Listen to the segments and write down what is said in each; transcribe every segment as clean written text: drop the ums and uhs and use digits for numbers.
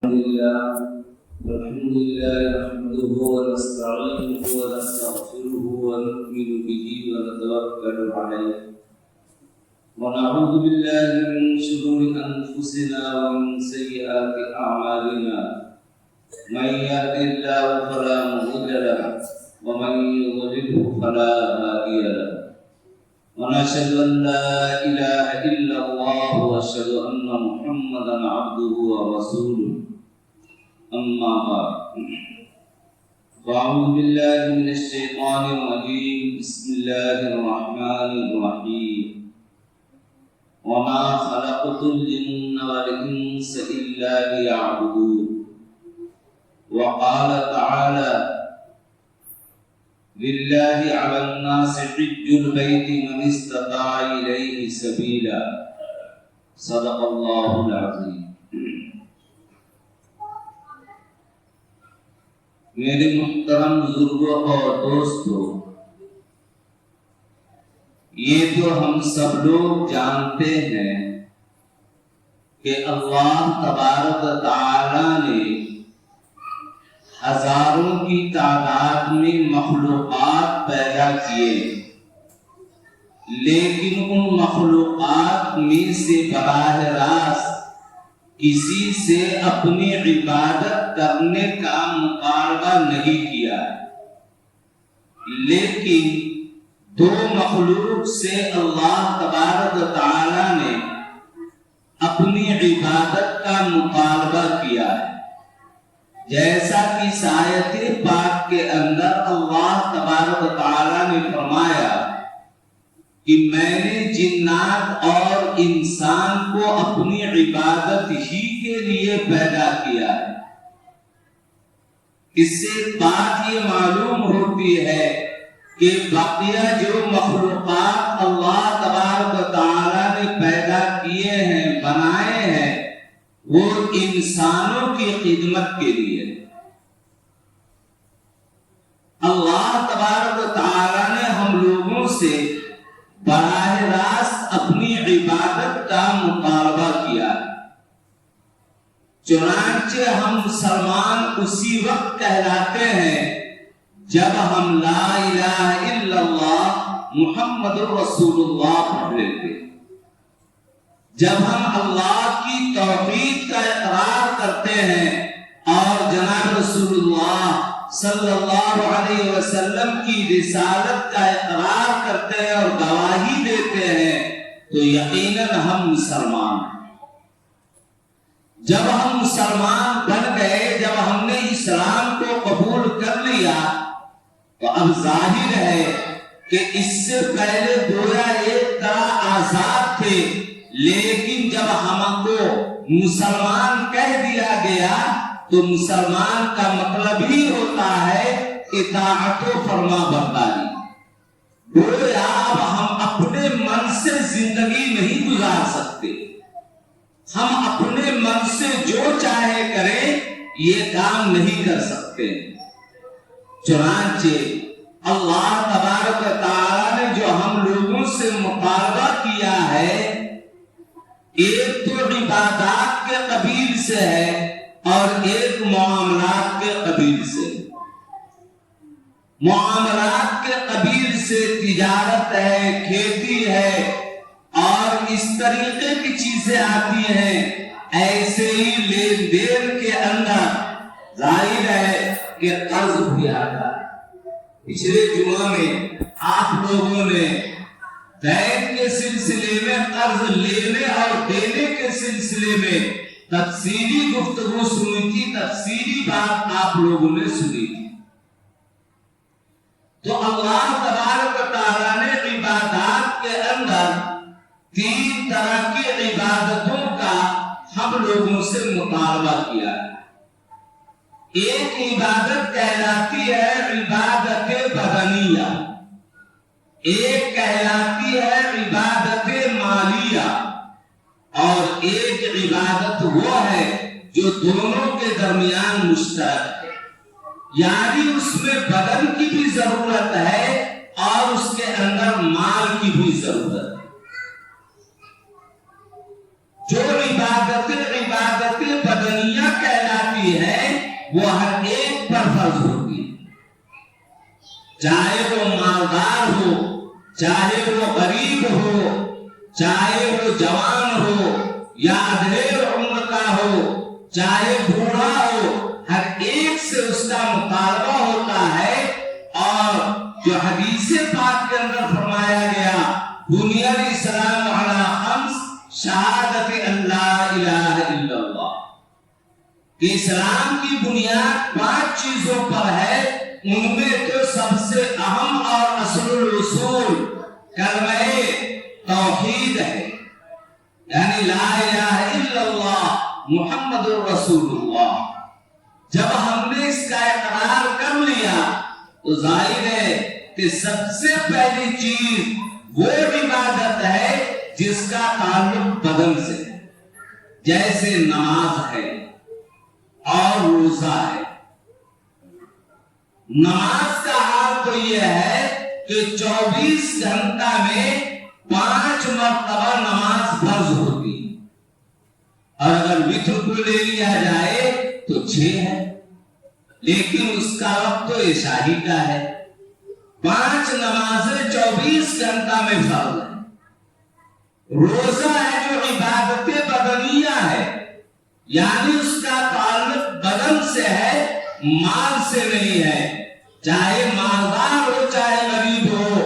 والحمد لله نحمده ونستعينه ونستغفره ونؤمن به ونتوكل عليه ونعوذ بالله من شرور انفسنا ومن سيئات اعمالنا من يهد الله فلا مضل له ومن يضلل فلا هادي له ونشهد ان لا اله الا الله واشهد ان محمدا عبده ورسوله أما بعد فأعوذ بالله من الشيطان الرجيم بسم الله الرحمن الرحيم وما خلقت الجن والإنس إلا ليعبدون وقال تعالى لله على الناس حج البيت من استطاع إليه سبيلا صدق الله العظيم. میرے محترم بزرگوں اور دوستوں، یہ تو ہم سب لوگ جانتے ہیں کہ اللہ تبارک و تعالی نے ہزاروں کی تعداد میں مخلوقات پیدا کیے، لیکن ان مخلوقات میں سے براہ راست کسی سے اپنی عبادت کرنے کا مطالبہ نہیں کیا، لیکن دو مخلوق سے اللہ تبارک و تعالی نے اپنی عبادت کا مطالبہ کیا ہے، جیسا کہ اس آیت پاک کے اندر اللہ تبارک و تعالی نے فرمایا کہ میں نے جنات اور انسان کو اپنی عبادت ہی کے لیے پیدا کیا ہے۔ اس سے بات یہ معلوم ہوتی ہے کہ بقیہ جو مخلوقات اللہ تبارک و تعالی نے پیدا کیے ہیں، بنائے ہیں، وہ انسانوں کی خدمت کے لیے۔ اللہ تبارک و تعالی نے ہم لوگوں سے براہ راست اپنی عبادت کا مطالبہ کیا ہے، چنانچہ ہم مسلمان اسی وقت کہلاتے ہیں جب ہم لا الہ الا اللہ محمد رسول اللہ پڑھ لیتے، جب ہم اللہ کی توحید کا اقرار کرتے ہیں اور جناب رسول اللہ صلی اللہ علیہ وسلم کی رسالت کا اقرار کرتے ہیں اور گواہی دیتے ہیں، تو یقیناً ہم مسلمان ہیں۔ جب ہم مسلمان بن گئے، جب ہم نے اسلام کو قبول کر لیا، تو اب ظاہر ہے کہ اس سے پہلے گویا ایک طرح آزاد تھے، لیکن جب ہم کو مسلمان کہہ دیا گیا تو مسلمان کا مطلب ہی ہوتا ہے اطاعت و فرما برداری۔ گویا اب ہم اپنے من سے زندگی نہیں گزار سکتے، ہم اپنے من سے جو چاہے کریں یہ کام نہیں کر سکتے۔ چنانچہ اللہ تبارک و تعالی نے جو ہم لوگوں سے مطالبہ کیا ہے، ایک تو عبادات کے قبیل سے ہے اور ایک معاملات کے قبیل سے۔ معاملات کے قبیل سے تجارت ہے، کھیتی ہے اور اس طریقے کی چیزیں آتی ہیں۔ ایسے ہی لین دین کے اندر ظاہر ہے کہ قرض بھی آتا ہے۔ پچھلے جمعہ میں آپ لوگوں نے دین کے سلسلے میں، قرض لینے اور دینے کے سلسلے میں تفصیلی گفتگو سنی تھی، تفصیلی بات آپ لوگوں نے سنی تھی۔ تو اللہ تبارک و تعالی نے عبادات کے اندر تین طرح کی عبادتوں کا ہم لوگوں سے مطالبہ کیا ہے۔ ایک عبادت کہلاتی ہے عبادت بدنیہ، ایک کہلاتی ہے عبادت مالیہ، اور ایک عبادت وہ ہے جو دونوں کے درمیان مشترک ہے، یعنی اس میں بدن کی بھی ضرورت ہے اور اس کے اندر مال کی بھی ضرورت ہے۔ جو عبادت بدنیہ کہلاتی بھی ہے وہ ہر ایک پر فرض ہوتی ہے، چاہے وہ مالدار ہو، چاہے وہ غریب ہو، چاہے وہ جوان ہو یا ادھیڑ عمر کا ہو، چاہے بوڑھا ہو، ہر ایک سے اس کا مطالبہ ہوتا ہے۔ اور جو حدیث پاک کے اندر فرمایا گیا بنی الاسلام علی خمس شہادت ان لا الہ الا اللہ، کہ اسلام کی بنیاد 5 چیزوں پر ہے، ان میں تو سب سے اہم اور اصل الاصول کلمہ توحید ہے، یعنی لا الہ الا اللہ محمد رسول اللہ۔ جب ہم نے اس کا اقرار کر لیا تو ظاہر ہے کہ سب سے پہلی چیز وہ عبادت ہے جس کا تعلق بدن سے ہے، جیسے نماز ہے اور روزہ ہے۔ نماز کا حال تو یہ ہے کہ 24 گھنٹہ میں 5 مرتبہ نماز فرض ہوتی ہے، اور اگر وتر کو لے لیا جائے تو 6 ہے، لیکن اس کا وقت تو عشاء کا ہے۔ 5 نمازیں 24 گھنٹہ میں فرض ہے۔ روزہ ہے جو عبادت بدنیہ ہے، یعنی اس کا تعلق بدن سے ہے، مال سے نہیں ہے، چاہے مالدار ہو چاہے غریب ہو۔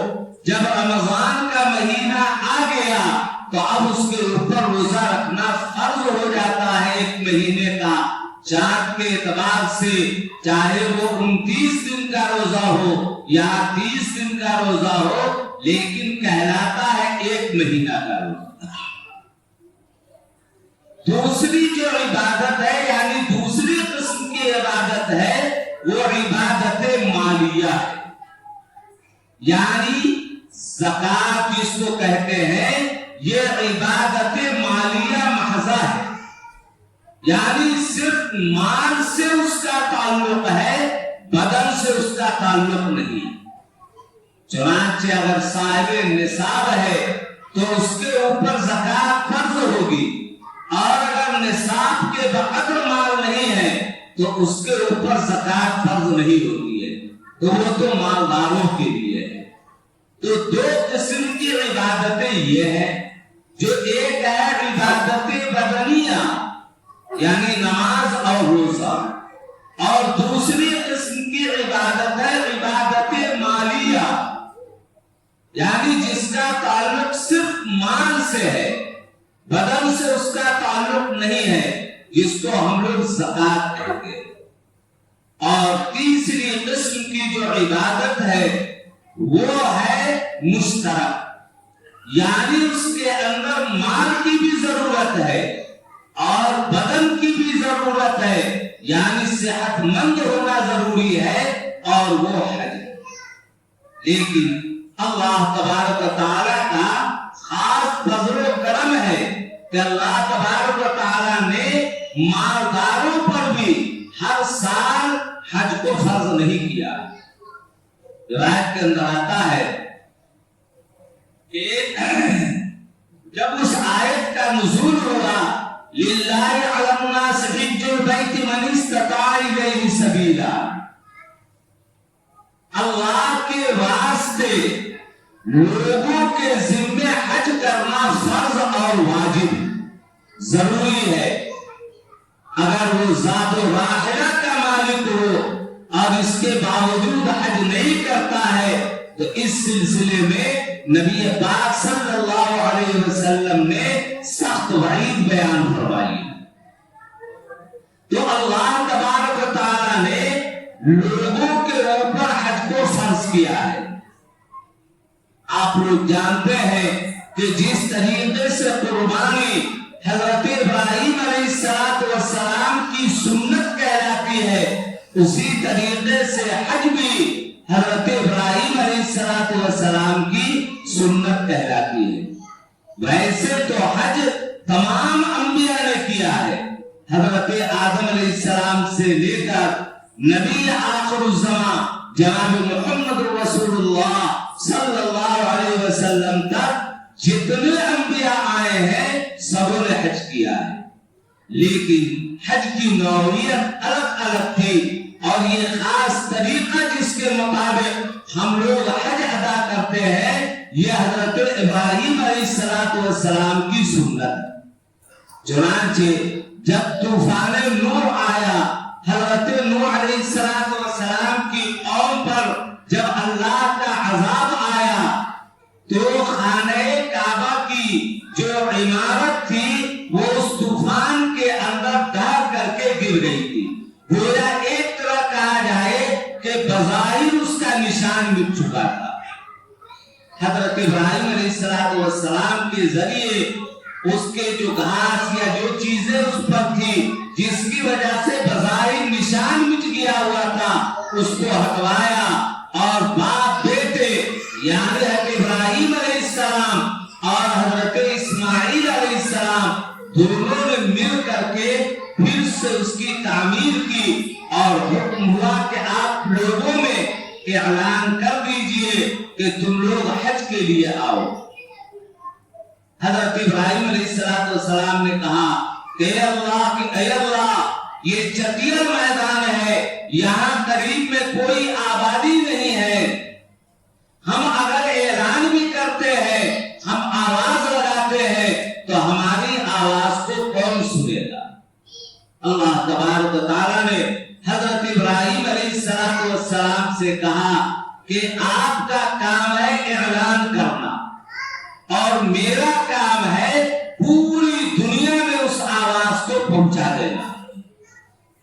جب رمضان کا مہینہ آ گیا تو اب اس کے اوپر روزہ رکھنا فرض ہو جاتا ہے، 1 مہینے کا چاند کے اعتبار سے، چاہے وہ 29 دن کا روزہ ہو یا 30 دن کا روزہ ہو، لیکن کہلاتا ہے 1 مہینہ کا روزہ۔ دوسری جو عبادت ہے، یعنی دوسری قسم کی عبادت ہے، وہ عبادت مالیہ ہے، یعنی زکات جس کو کہتے ہیں، یہ عبادت مالیہ محضہ ہے، یعنی صرف مال سے اس کا تعلق ہے، بدن سے اس کا تعلق نہیں۔ چنانچہ اگر صاحب نصاب ہے تو اس کے اوپر زکات فرض ہوگی، اور اگر نصاب کے بقدر مال نہیں ہے تو اس کے اوپر زکات فرض نہیں ہوتی ہے، تو وہ تو مالداروں کے لیے ہے۔ تو 2 قسم کی عبادتیں یہ ہیں، جو ایک ہے عبادت بدنیہ یعنی نماز اور روزہ، اور دوسری قسم کی عبادت ہے عبادت مالیہ، یعنی جس کا تعلق صرف مال سے ہے، بدن سے اس کا تعلق نہیں ہے، جس کو ہم لوگ زکات کہتے ہیں۔ اور تیسری قسم کی جو عبادت ہے وہ ہے مشترک، یعنی اس کے اندر مال کی بھی ضرورت ہے اور بدن کی بھی ضرورت ہے، یعنی صحت مند ہونا ضروری ہے، اور وہ حج۔ لیکن اللہ تبارک و تعالیٰ کا خاص فضل و کرم ہے کہ اللہ تبارک و تعالیٰ نے مالداروں پر بھی ہر سال حج کو فرض نہیں کیا۔ روایت کے اندر آتا ہے کہ جب اس آیت کا نزول ہوا للہ علی الناس حج البیت من استطاع الیہ سبیلا، اللہ کے واسطے لوگوں کے ذمہ حج کرنا فرض اور واجب ضروری ہے۔ اگر وہ ذات و راحلہ کا مالک ہو اور اس کے باوجود حج نہیں کرتا ہے تو اس سلسلے میں نبی پاک صلی اللہ علیہ وسلم نے سخت وعید بیان فرمائی۔ تو اللہ تبارک و تعالیٰ نے لوگوں کے اوپر حج کو فرض کیا ہے۔ آپ لوگ جانتے ہیں کہ جس طریقے سے قربانی حضرت ابراہیم علیہ السلام کی سنت کہلاتی ہے، اسی طریقے سے حج بھی حضرت ابراہیم علیہ السلام کی سنت کہلاتی ہے۔ ویسے تو حج تمام انبیاء نے کیا ہے، حضرت آدم علیہ السلام سے لے کر نبی آخر الزمان جناب محمد رسول اللہ صلی اللہ علیہ وسلم تک جتنے انبیاء آئے ہیں سب نے حج کیا ہے، لیکن حج کی نوعیت الگ الگ تھی، اور یہ خاص طریقہ جس کے مطابق ہم لوگ حج ادا کرتے ہیں یہ حضرت ابراہیم علیہ السلام کی سنت۔ چنانچہ جب طوفان نوح آیا، حضرت نوح علیہ السلام کی قوم پر جب اللہ کا عذاب آیا تو خانہ کعبہ کی جو عمارت تھی وہ اس طوفان کے اندر ڈھا کر کے گر گئی تھی۔ گویا ایک طرح کہا جائے کہ بظاہر اس کا نشان مٹ چکا تھا۔ حضرت ابراہیم علیہ السلام کے ذریعے اس کے جو گھاس یا جو چیزیں اس پر تھی جس کی وجہ سے بظاہر نشان مٹ گیا ہوا تھا اس کو ہٹوایا، اور باپ بیٹے یعنی حضرت ابراہیم علیہ السلام اور حضرت اسماعیل علیہ السلام دونوں نے مل کر کے پھر سے اس کی تعمیر کی، اور حکم ہوا کہ آپ لوگوں میں اعلان کر دیجئے کہ تم لوگ حج کے لیے آؤ۔ حضرت ابراہیم علیہ السلام نے کہا کہ اے اللہ یہ چٹیل میدان ہے، یہاں قریب میں کوئی آبادی نہیں ہے، ہم اگر اعلان بھی کرتے ہیں، ہم آواز لگاتے ہیں تو ہماری آواز کو کون سنے گا؟ اللہ تبارک و تعالیٰ نے حضرت ابراہیم علیہ السلام سے کہا کہ آپ کا کام ہے اعلان کرنا، اور میرا کام ہے پوری دنیا میں اس آواز کو پہنچا دینا۔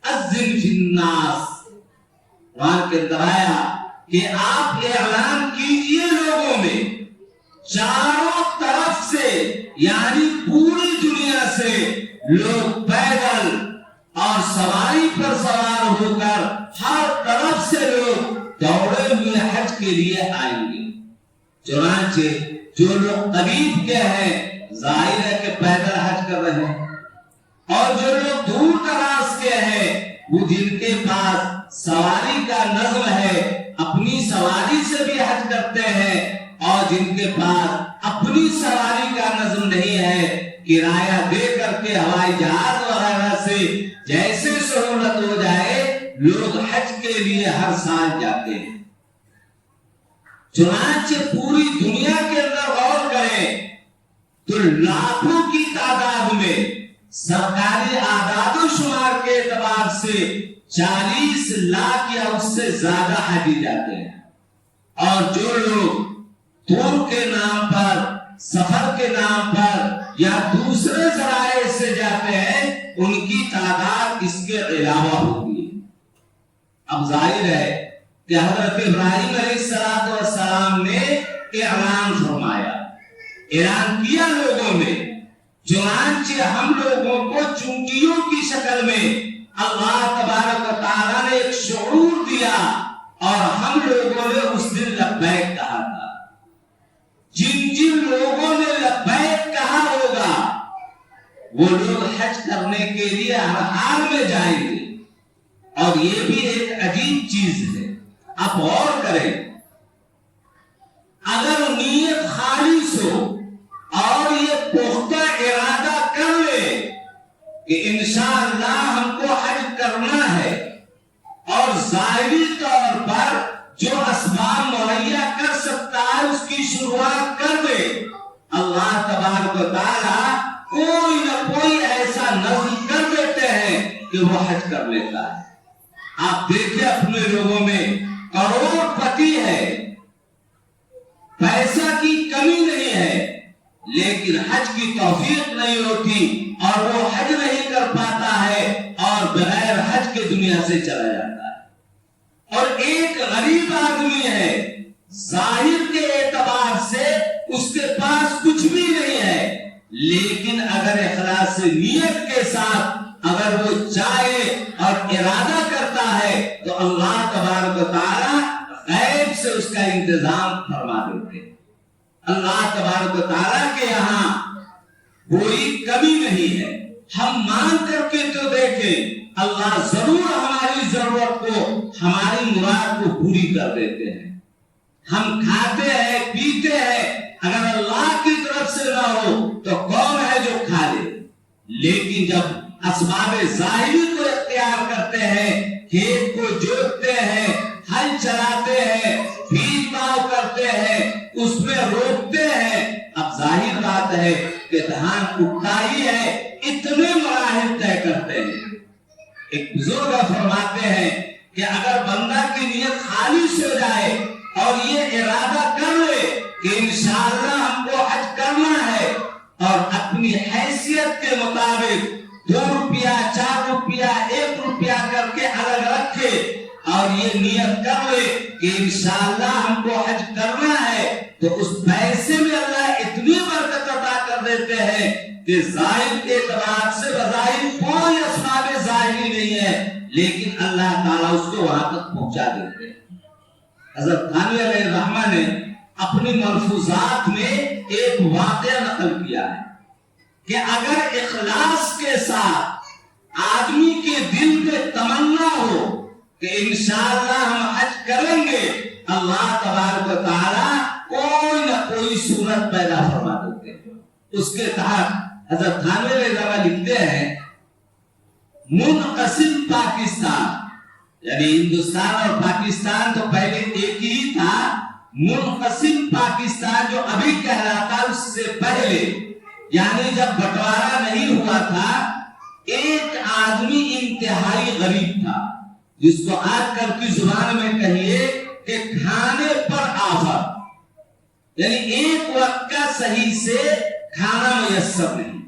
اذن فی الناس، قرآن کے اندر آیا کہ آپ اعلان کیجئے لوگوں میں، چاروں طرف سے یعنی پوری دنیا سے لوگ پیدل اور سواری پر سوار ہو کر ہر طرف سے لوگ دوڑے ہوئے حج کے لیے آئیں گے۔ چنانچہ جو لوگ قریب کے ہیں ظاہر ہے کہ پیدل حج کر رہے ہیں، اور جو لوگ دور دراز کے ہیں وہ جن کے پاس سواری کا نظم ہے اپنی سواری سے بھی حج کرتے ہیں، اور جن کے پاس اپنی سواری کا نظم نہیں ہے کرایہ دے کر کے ہوائی جہاز وغیرہ سے جیسے سہولت ہو جائے لوگ حج کے لیے ہر سال جاتے ہیں۔ چنانچہ پوری دنیا کے اندر غور کریں تو لاکھوں کی تعداد میں سرکاری اعداد و شمار کے اعتبار سے 40 لاکھ یا اس سے زیادہ حاجی جاتے ہیں، اور جو لوگ ٹور کے نام پر، سفر کے نام پر یا دوسرے ذرائع سے جاتے ہیں ان کی تعداد اس کے علاوہ ہوتی ہے۔ اب ظاہر ہے کہ حضرت ابراہیم علیہ السلام نے اعلان فرمایا، اعلان کیا لوگوں میں، چنانچہ ہم لوگوں کو چونٹیوں کی شکل میں اللہ تبارک و تعالیٰ نے ایک شعور دیا، اور ہم لوگوں نے اس دن لبیک کہا تھا۔ جن جن لوگوں نے لبیک کہا ہوگا وہ لوگ حج کرنے کے لیے ہر حال میں جائیں گے، اور یہ بھی ایک عجیب چیز ہے۔ آپ غور کریں، اگر نیت خالص ہو اور یہ پختہ ارادہ کر لے کہ انشاءاللہ ہم کو حج کرنا ہے، اور ظاہری طور پر جو اسباب مہیا کر سکتا ہے اس کی شروعات کر دے، اللہ تبارک و تعالیٰ کوئی نہ کوئی ایسا نظم کر دیتے ہیں کہ وہ حج کر لیتا ہے۔ آپ دیکھیں اپنے لوگوں میں کروڑ پتی ہے، پیسہ کی کمی نہیں ہے، لیکن حج کی توفیق نہیں ہوتی اور وہ حج نہیں کر پاتا ہے اور بغیر حج کے دنیا سے چلا جاتا ہے۔ اور ایک غریب آدمی ہے، ظاہر کے اعتبار سے اس کے پاس کچھ بھی نہیں ہے، لیکن اگر اخلاص نیت کے ساتھ اگر وہ چاہے اور ارادہ کرتا ہے تو اللہ تبارک و تعالیٰ غیب سے اس کا انتظام فرما دیتے ہیں۔ اللہ تبارک و تعالیٰ کے یہاں کوئی کمی نہیں ہے۔ ہم مانگ کر کے تو دیکھیں، اللہ ضرور ہماری ضرورت کو، ہماری مراد کو پوری کر دیتے ہیں۔ ہم کھاتے ہیں پیتے ہیں، اگر اللہ کی طرف سے نہ ہو تو کون ہے جو کھا لے؟ لیکن جب اسباب ظاہری کو اختیار تیار کرتے ہیں، کھیت کو جوتتے ہیں، ہل چلاتے ہیں، بیج باؤ کرتے ہیں، اس میں روپتے ہیں۔ اب ظاہر بات ہے کہ دھان اٹھتا ہی ہے، اتنے مراحل طے کرتے ہیں۔ ایک بزرگ فرماتے ہیں کہ اگر بندہ کی نیت خالص ہو جائے اور یہ ارادہ کر لے کہ انشاءاللہ ہم کو حج کرنا ہے، اور اپنی حیثیت کے مطابق 2 روپیہ 4 روپیہ 1 روپیہ کر کے الگ رکھے اور یہ نیت کر لے کہ انشاءاللہ ہم کو حج کرنا ہے، تو اس پیسے میں اللہ اتنی برکت عطا کر دیتے ہیں کہ ظاہر کے اعتبار سے بظاہر کوئی اسباب ظاہری نہیں ہے، لیکن اللہ تعالیٰ اس کو وہاں تک پہنچا دیتے ہیں۔ حضرت تھانوی علیہ الرحمہ نے اپنی ملفوظات میں ایک واقعہ نقل کیا ہے کہ اگر اخلاص کے ساتھ آدمی کے دل میں تمنا ہو کہ انشاءاللہ ہم حج کریں گے، اللہ تبارک و تعالیٰ کوئی نہ کوئی صورت پیدا فرما دیتے ہیں۔ اس کے تحت حضرت تھانوی علیہ الرحمہ لکھتے ہیں، منقسم پاکستان، یعنی ہندوستان اور پاکستان تو پہلے ایک ہی تھا، منقسم پاکستان جو ابھی کہلاتا اس سے پہلے، یعنی جب بٹوارا نہیں ہوا تھا، ایک آدمی انتہائی غریب تھا جس کو آج کل کی زبان میں کہیے کہ کھانے پر آفت، یعنی ایک وقت کا صحیح سے کھانا میسر نہیں۔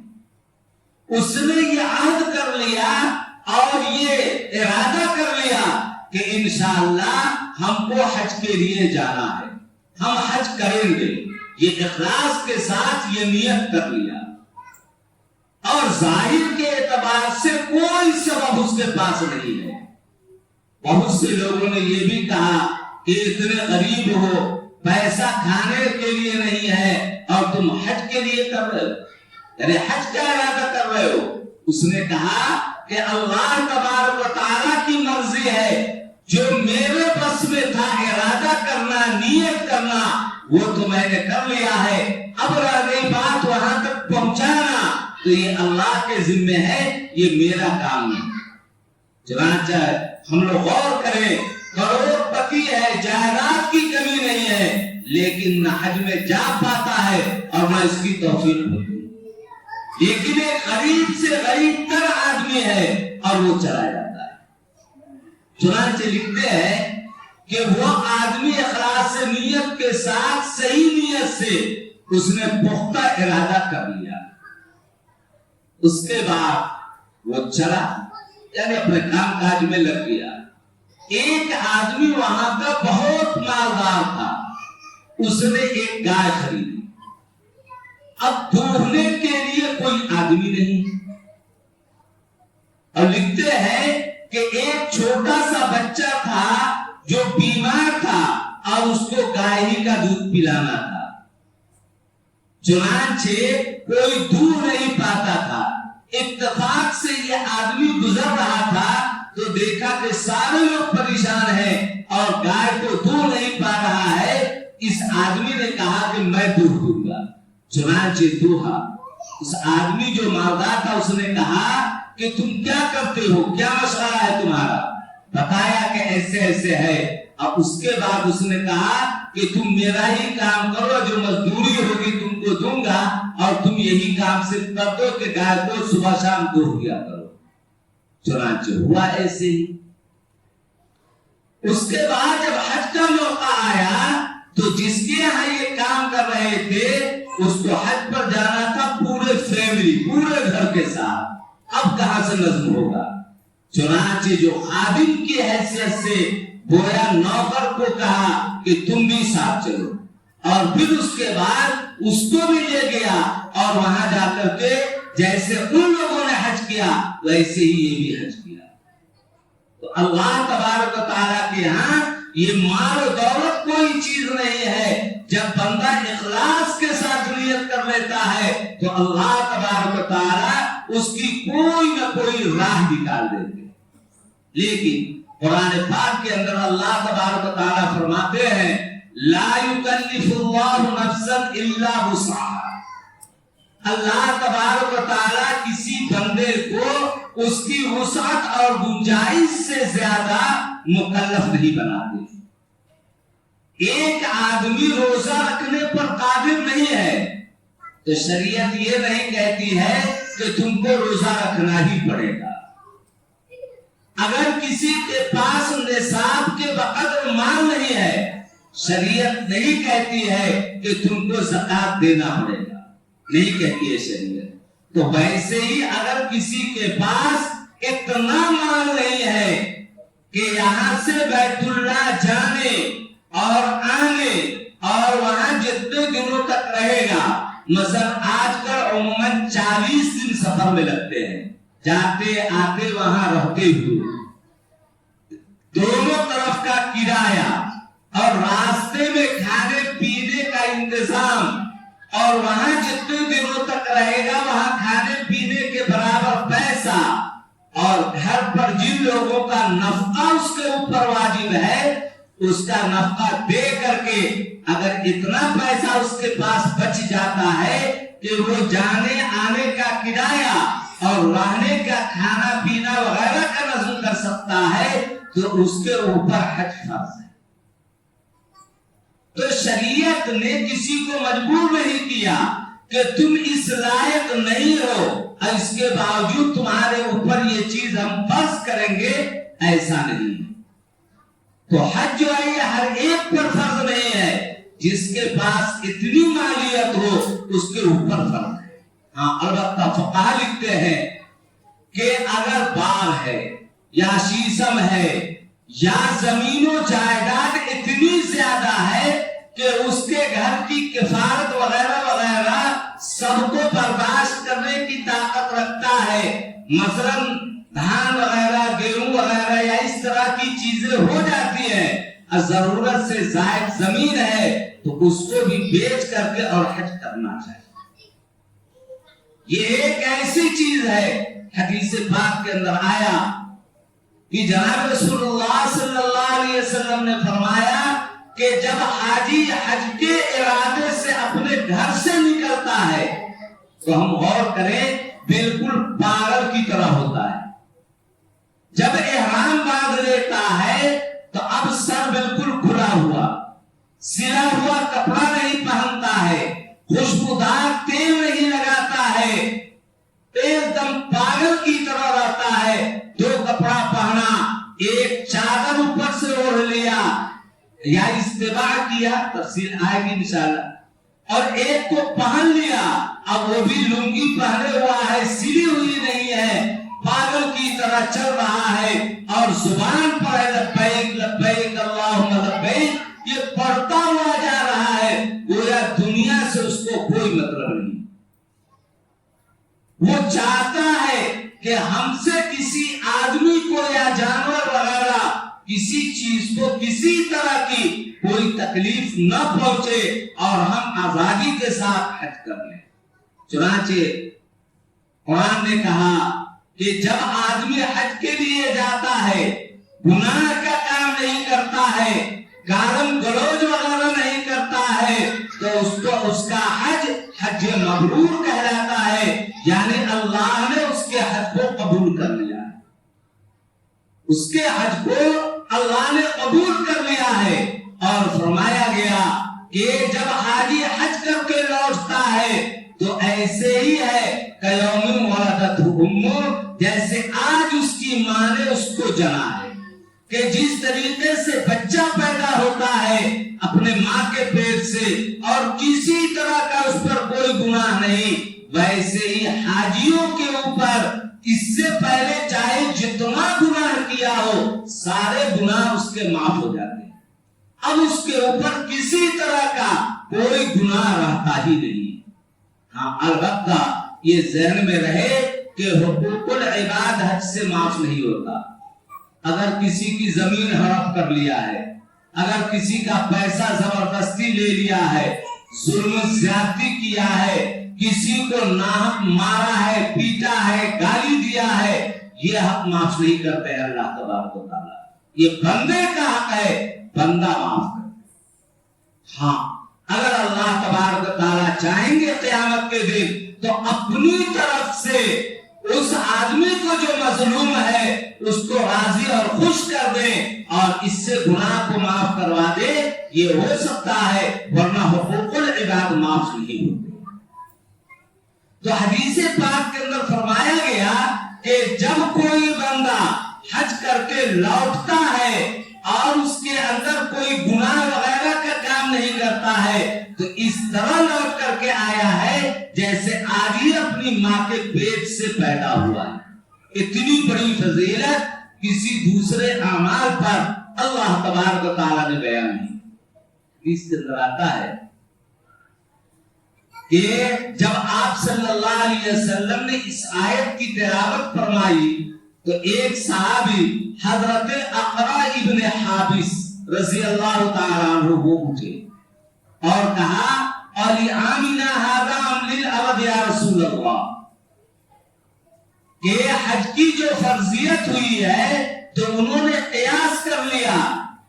اس نے یہ عہد کر لیا اور یہ ارادہ کر لیا کہ انشاءاللہ ہم کو حج کے لیے جانا ہے، ہم حج کریں گے۔ یہ اخلاص کے ساتھ یہ نیت کر لیا، اور ظاہر کے اعتبار سے کوئی سبب اس کے پاس نہیں ہے۔ بہت سے لوگوں نے یہ بھی کہا کہ اتنے غریب ہو، پیسہ کھانے کے لیے نہیں ہے اور تم حج کے لیے کر رہے ہو، یعنی حج کا ارادہ کر رہے ہو۔ اس نے کہا کہ اللہ تبارک و تعالیٰ کی مرضی ہے، جو میرے بس میں تھا ارادہ کرنا، نیت کرنا، وہ تو میں نے کر لیا ہے، اب رہ گئی بات وہاں تک پہنچانا، تو یہ اللہ کے ذمہ ہے، یہ میرا کام نہیں۔ چنانچہ ہم لوگ غور کریں، کروڑ پتی ہے، جائیداد کی کمی نہیں ہے، لیکن نہ حج میں جا پاتا ہے اور نہ اس کی توفیق ہوتی، لیکن ایک غریب سے غریب تر آدمی ہے اور وہ چلا جاتا ہے۔ چنانچہ لکھتے ہیں کہ وہ آدمی اخلاص سے نیت کے ساتھ صحیح نیت سے اس نے پختہ ارادہ کر لیا، اس کے بعد وہ چلا، یعنی اپنے کام کاج میں لگ گیا۔ ایک آدمی وہاں کا بہت مالدار تھا، اس نے ایک گائے خریدی۔ اب دوہنے کے لیے کوئی آدمی نہیں، اور لکھتے ہیں کہ ایک چھوٹا سا بچہ تھا جو بیمار تھا اور اس کو گائے ہی کا دودھ پلانا تھا۔ چنانچہ کوئی دودھ نہیں پاتا تھا۔ اتفاق سے یہ آدمی گزر رہا تھا تو دیکھا کہ سارے لوگ پریشان ہیں اور گائے کو دودھ نہیں پا رہا ہے۔ اس آدمی نے کہا کہ میں دودھ دوں گا، چنانچہ دوہا۔ اس آدمی جو مالدار تھا اس نے کہا کہ تم کیا کرتے ہو، کیا مسئلہ ہے تمہارا؟ بتایا کہ ایسے ایسے ہے۔ اب اس کے بعد اس نے کہا کہ تم میرا ہی کام کرو، جو مزدوری ہوگی تم کو دوں گا، اور تم یہی کام صرف کر دو کہ گائے کو صبح شام دودھ دیا کرو۔ چنانچہ ہوا ایسے ہی۔ اس کے بعد جب حج کا موقع آیا تو جس کے یہاں یہ کام کر رہے تھے اس کو حج پر جانا تھا پورے فیملی، پورے گھر کے ساتھ۔ اب کہاں سے نظم ہوگا؟ چنانچہ جو خادم کی حیثیت سے گویا نوکر کو کہا کہ تم بھی ساتھ چلو، اور پھر اس کے بعد اس کو بھی لے گیا، اور وہاں جا کر کے جیسے ان لوگوں نے حج کیا ویسے ہی یہ بھی حج کیا۔ تو اللہ تبارک و تعالیٰ کے ہاں یہ مال و دولت کوئی چیز نہیں ہے۔ جب بندہ اخلاص کے ساتھ نیت کر لیتا ہے تو اللہ تبارک و تعالیٰ اس کی کوئی نہ کوئی راہ نکال دیتے۔ لیکن قرآن پاک کے اندر اللہ تبارک و تعالیٰ فرماتے ہیں لا یکلف اللہ نفسا الا وسعها۔ اللہ تبارک و تعالیٰ کسی بندے کو اس کی وسعت اور گنجائش سے زیادہ مکلف نہیں بناتے. ایک آدمی روزہ رکھنے پر قادر نہیں ہے تو شریعت یہ نہیں کہتی ہے کہ تم کو روزہ رکھنا ہی پڑے گا. اگر کسی کے پاس نصاب کے بقدر مال نہیں ہے، شریعت نہیں کہتی ہے کہ تم کو زکات دینا پڑے گا، نہیں کہتی ہے شریعت. تو ویسے ہی اگر کسی کے پاس اتنا مال نہیں ہے کہ یہاں سے بیت اللہ جانے اور آنے اور وہاں جتنے دنوں تک رہے گا، مثلا آج کل عموماً 40 دن سفر میں لگتے ہیں، جاتے آتے وہاں رہتے ہوئے، دونوں طرف کا کرایہ اور راستے میں کھانے پینے کا انتظام اور وہاں جتنے دنوں تک رہے گا وہاں کھانے پینے کے برابر پیسہ، اور گھر پر جن لوگوں کا نفقہ اس کے اوپر واجب ہے اس کا نفقہ دے کر کے اگر اتنا پیسہ اس کے پاس بچ جاتا ہے کہ وہ جانے آنے کا کرایہ اور رہنے کا کھانا پینا وغیرہ کا نظم کر سکتا ہے تو اس کے اوپر حج فرض ہے. تو شریعت نے کسی کو مجبور نہیں کیا کہ تم اس لائق نہیں ہو اور اس کے باوجود تمہارے اوپر یہ چیز ہم فرض کریں گے، ایسا نہیں. تو حج جو ہے یہ ہر ایک پر فرض نہیں ہے، جس کے پاس اتنی مالیت ہو اس کے اوپر فرض ہے. ہاں البتہ فقہا لکھتے ہیں کہ اگر باغ ہے یا شیشم ہے یا زمین و جائیداد اتنی زیادہ ہے کہ اس کے گھر کی کفارت وغیرہ وغیرہ سب کو برداشت کرنے کی طاقت رکھتا ہے، مثلا دھان وغیرہ گیہوں وغیرہ یا اس طرح کی چیزیں ہو جاتی ہیں اور ضرورت سے زائد زمین ہے تو اس کو بھی بیچ کر کے اور حج کرنا چاہیے. یہ ایک ایسی چیز ہے، حدیث پاک کے اندر آیا کہ جناب رسول اللہ صلی اللہ علیہ وسلم نے فرمایا کہ جب حاجی حج کے ارادے سے اپنے گھر سے نکلتا ہے تو ہم غور کریں بالکل پاگل کی طرح ہوتا ہے. جب احرام باندھ لیتا ہے تو اب سر بالکل کھلا ہوا، سلا ہوا کپڑا نہیں پہنتا ہے، خوشبودار تیل نہیں لگاتا ہے، ایک دم پاگل کی طرح رہتا ہے. دو کپڑا پہنا، ایک چادر اوپر سے اوڑھ لیا یا استباع کیا، تفصیل آئے گی انشاءاللہ، اور ایک کو پہن لیا، اب وہ بھی لنگی پہنے ہوا ہے، سلی ہوئی نہیں ہے، پاگل کی طرح چل رہا ہے اور زبان پر لبیک لبیک اللہم لبیک یہ پڑھتا ہوا جا رہا ہے، گویا دنیا سے اس کو کوئی مطلب نہیں. وہ چاہتا ہے کہ ہم سے کسی آدمی کو یا جانور وغیرہ کسی چیز کو کسی طرح کی کوئی تکلیف نہ پہنچے اور ہم آزادی کے ساتھ حج کر لیں. چنانچہ قرآن نے کہا کہ جب آدمی حج کے لیے جاتا ہے گناہ کا کام نہیں کرتا ہے، گالم گلوچ وغیرہ نہیں کرتا ہے تو اس کو اس کا حج حج مبرور کہلاتا ہے، یعنی اللہ نے اس کے حج کو قبول کر لیا ہے، اس کے حج کو اللہ نے قبول کر لیا ہے. اور فرمایا گیا کہ جب حاجی حج کر کے لوٹتا ہے تو ایسے ہی ہے کہ یوم ولدتہ امہ، جیسے آج اس کی ماں نے اس کو جنا ہے. کہ جس طریقے سے بچہ پیدا ہوتا ہے اپنے ماں کے پیٹ سے اور کسی طرح کا اس پر کوئی گناہ نہیں، ویسے ہی حاجیوں کے اوپر اس سے پہلے چاہے جتنا گناہ کیا ہو سارے گناہ اس کے معاف ہو جاتے ہیں. اب اس کے اوپر کسی طرح کا کوئی گناہ رہتا ہی نہیں. ہاں البتہ یہ ذہن میں رہے کہ حقوق العباد حج سے معاف نہیں ہوتا. اگر کسی کی زمین ہڑپ کر لیا ہے، اگر کسی کا پیسہ زبردستی لے لیا ہے، ظلم زیادتی کیا ہے، کسی کو ناحق مارا ہے، پیٹا ہے، گالی دیا ہے، یہ حق معاف نہیں کرتے ہیں اللہ تبارک و تعالیٰ. یہ بندے کا حق ہے، بندہ معاف کرتے. ہاں اگر اللہ تبارک و تعالیٰ چاہیں گے قیامت کے دن تو اپنی طرف سے اس آدمی کو جو مظلوم ہے اس کو راضی اور خوش کر دیں اور اس سے گناہ کو معاف کروا دے، یہ ہو سکتا ہے، ورنہ حقوق العباد معاف نہیں ہوتے۔ تو حدیث پاک کے اندر فرمایا گیا کہ جب کوئی بندہ حج کر کے لوٹتا ہے اور اس کے اندر کوئی گناہ وغیرہ کا کام نہیں کرتا ہے تو اس طرح لوٹ کر کے آیا ہے جیسے آج ہی اپنی ماں کے پیٹ سے پیدا ہوا ہے۔ اتنی بڑی فضیلت کسی دوسرے اعمال پر اللہ تبارک و تعالیٰ نے بیان کی۔ اس کے اندر آتا ہے کہ جب آپ صلی اللہ علیہ وسلم نے اس آیت کی تلاوت فرمائی تو ایک صحابی حضرت اقرا ابن حابس رضی اللہ تعالیٰ عنہ وہ اٹھے اور کہا علی آمینہ ھذا ام للابد یا رسول اللہ، کہ حج کی جو فرضیت ہوئی ہے تو انہوں نے قیاس کر لیا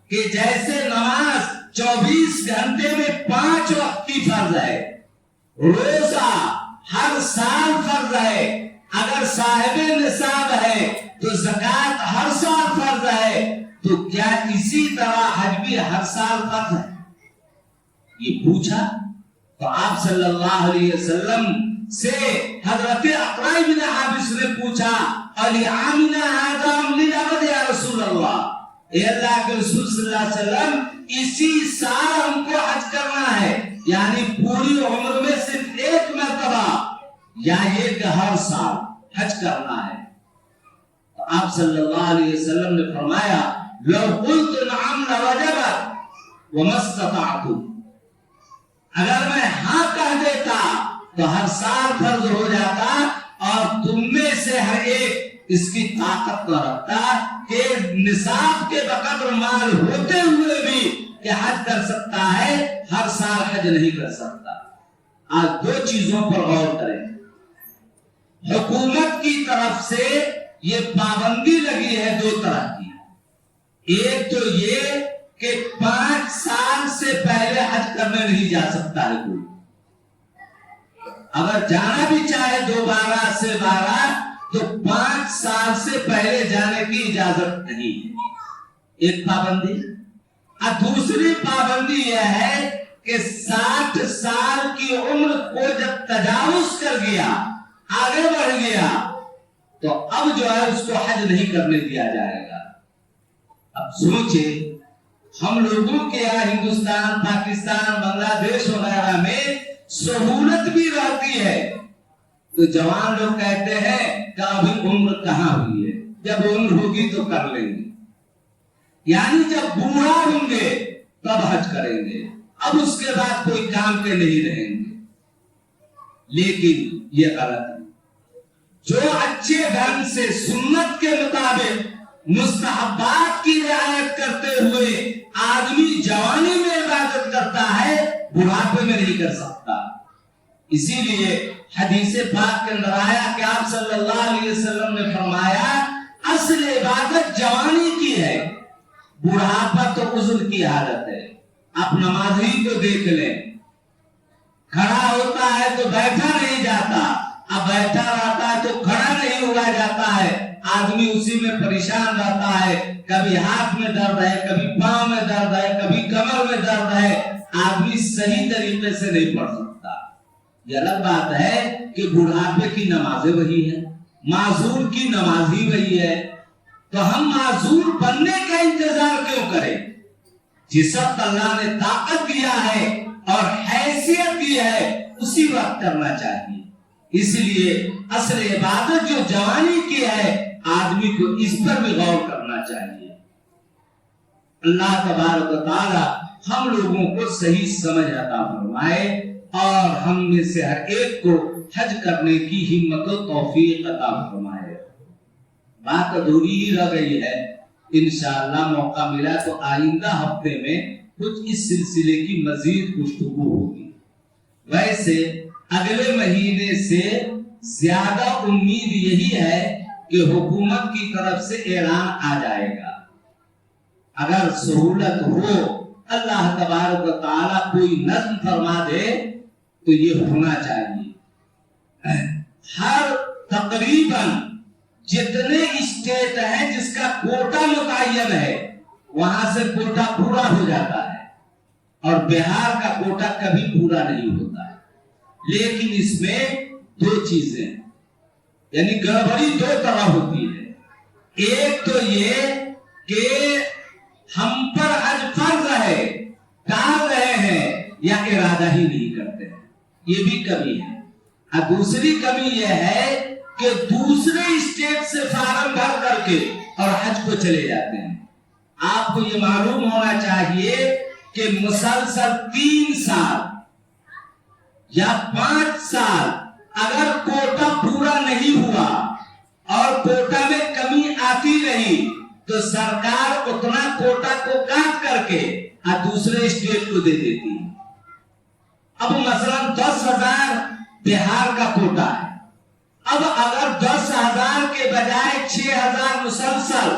کہ جیسے نماز 24 گھنٹے میں 5 وقت کی فرض ہے، روزہ ہر سال فرض ہے، اگر صاحب نصاب ہے تو زکات ہر سال فرض ہے، تو کیا اسی طرح حج بھی ہر سال فرض ہے؟ یہ پوچھا تو آپ صلی اللہ علیہ وسلم سے حضرت اقرا بن حابس نے پوچھا علی آمینہ ھذا ام للابد یا رسول اللہ، اے اللہ کے رسول صلی اللہ علیہ وسلم اسی سال ہم کو حج کرنا ہے، یعنی پوری عمر میں صرف ایک مرتبہ، یا یہ کہ ہر سال حج کرنا ہے؟ تو آپ صلی اللہ علیہ وسلم نے فرمایا لو قلت نعم لوجبت وما استطعت، اگر میں ہاں کہہ دیتا تو ہر سال فرض ہو جاتا اور تم میں سے ہر ایک اس کی طاقت نہ رکھتا کہ نصاب کے بقدر مال ہوتے ہوئے بھی کہ حج کر سکتا ہے، ہر سال حج نہیں کر سکتا۔ آج دو چیزوں پر غور کریں۔ حکومت کی طرف سے یہ پابندی لگی ہے دو طرح کی، ایک تو یہ کہ 5 سال سے پہلے حج کرنے نہیں جا سکتا ہے کوئی، اگر جانا بھی چاہے دوبارہ سے 12 تو 5 سال سے پہلے جانے کی اجازت نہیں ہے، ایک پابندی۔ اور دوسری پابندی یہ ہے کہ 60 سال کی عمر کو جب تجاوز کر گیا، آگے بڑھ گیا، تو اب جو ہے اس کو حج نہیں کرنے دیا جائے گا۔ اب سوچے ہم لوگوں کے یہاں ہندوستان، پاکستان، بنگلہ دیش وغیرہ میں سہولت بھی رہتی ہے تو جوان لوگ کہتے ہیں کہ ابھی عمر کہاں ہوئی ہے، جب عمر ہوگی تو کر لیں گے، یعنی جب بوڑھا ہوں گے تب حج کریں گے، اب اس کے بعد کوئی کام کے نہیں رہیں گے۔ لیکن یہ غلط ہے۔ جو اچھے ڈھنگ سے سنت کے مطابق مستحبات کی رعایت کرتے ہوئے آدمی جوانی میں عبادت کرتا ہے، بڑھاپے میں نہیں کر سکتا۔ اسی لیے حدیث پاک کے اندر آیا کہ آپ صلی اللہ علیہ وسلم نے فرمایا اصل عبادت جوانی کی ہے، بڑھاپا تو عذر کی حالت ہے۔ آپ نمازی کو دیکھ لیں، کھڑا ہوتا ہے تو بیٹھا نہیں جاتا، اب بیٹھا رہتا ہے تو کھڑا نہیں ہوا جاتا ہے، آدمی اسی میں پریشان رہتا ہے، کبھی ہاتھ میں درد ہے، کبھی پاؤں میں درد ہے، کبھی کمر میں درد ہے، آدمی صحیح طریقے سے نہیں پڑھ سکتا۔ یہ الگ بات ہے کہ بڑھاپے کی نمازیں وہی ہے، معذور کی نماز ہی وہی ہے، تو ہم معذور بننے کا انتظار کیوں کریں؟ جس وقت اللہ نے طاقت دیا ہے اور حیثیت دی ہے اسی وقت کرنا چاہیے۔ اس لیے اصل عبادت جو جوانی کی ہے آدمی کو اس پر بھی غور کرنا چاہیے۔ اللہ تبارک و تعالی ہم لوگوں کو صحیح سمجھ عطا فرمائے اور ہم میں سے ہر ایک کو حج کرنے کی ہمت و توفیق عطا فرمائے۔ بات ادھوری ہی رہ گئی ہے، انشاءاللہ موقع ملا تو آئندہ ہفتے میں کچھ اس سلسلے کی مزید گفتگو ہوگی۔ ویسے اگلے مہینے سے زیادہ امید یہی ہے کہ حکومت کی طرف سے اعلان آ جائے گا۔ اگر سہولت ہو، اللہ تبارک و تعالیٰ کوئی نظم فرما دے تو یہ ہونا چاہیے۔ ہر تقریباً جتنے اسٹیٹ ہیں جس کا کوٹا متعین ہے وہاں سے کوٹا پورا ہو جاتا ہے، اور بہار کا کوٹا کبھی پورا نہیں ہوتا ہے۔ لیکن اس میں دو چیزیں یعنی گڑبڑی دو طرح ہوتی ہے۔ ایک تو یہ کہ ہم پر حج فرض ہے، ڈال رہے ہیں یا ارادہ ہی نہیں کرتے ہیں، یہ بھی کمی ہے۔ اور دوسری کمی یہ ہے کہ دوسرے اسٹیٹ سے فارم بھر کر کے اور حج کو چلے جاتے ہیں۔ آپ کو یہ معلوم ہونا چاہیے کہ مسلسل 3 سال یا 5 سال اگر کوٹا پورا نہیں ہوا اور کوٹا میں کمی آتی رہی تو سرکار اتنا کوٹا کو کاٹ کر کے دوسرے اسٹیٹ کو دے دیتی ہے۔ اب مثلا 10,000 بہار کا کوٹا ہے، اب اگر 10,000 کے بجائے 6,000 مسلسل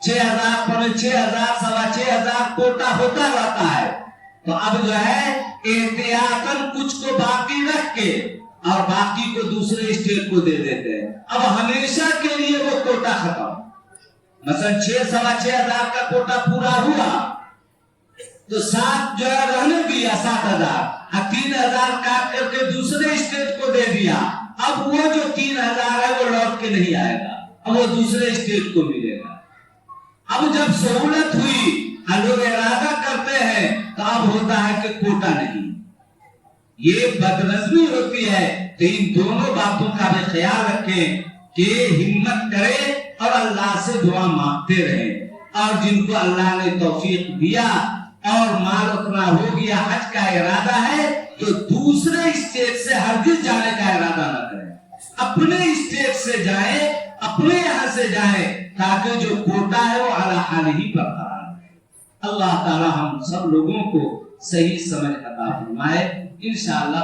6,000 پونے 6,000 سوا 6,000 کوٹا ہوتا رہتا ہے تو اب جو ہے احتیاطاً کچھ کو باقی رکھ کے اور باقی کو دوسرے اسٹیٹ کو دے دیتے ہیں۔ اب ہمیشہ کے لیے وہ کوٹا ختم۔ مثلا 6,000 کا کوٹا پورا ہوا تو 7 جو ہے رہنے دیا 7,000، 3,000 کاٹ کر کے دوسرے اسٹیٹ کو دے دیا۔ اب وہ جو 3,000 ہے وہ لوٹ کے نہیں آئے گا، اب وہ دوسرے اسٹیٹ کو ملے گا۔ اب جب سہولت ہوئی لوگ ارادہ کرتے ہیں تو اب ہوتا ہے کہ کوٹا نہیں، یہ بدنظمی ہوتی ہے۔ تو ان دونوں باتوں کا بھی خیال رکھیں کہ ہمت کرے اور اللہ سے دعا مانگتے رہیں، اور جن کو اللہ نے توفیق دیا اور مال اتنا ہو گیا حج کا ارادہ ہے تو دوسرے اسٹیٹ سے ہرگز جانے کا ارادہ نہ کریں، اپنے اسٹیٹ سے جائیں، اپنے یہاں سے جائیں تاکہ جو کوٹا ہے وہ اعلی حال ہی برقرار رہے۔ اللہ تعالی ہم سب لوگوں کو صحیح سمجھ عطا فرمائے انشاءاللہ۔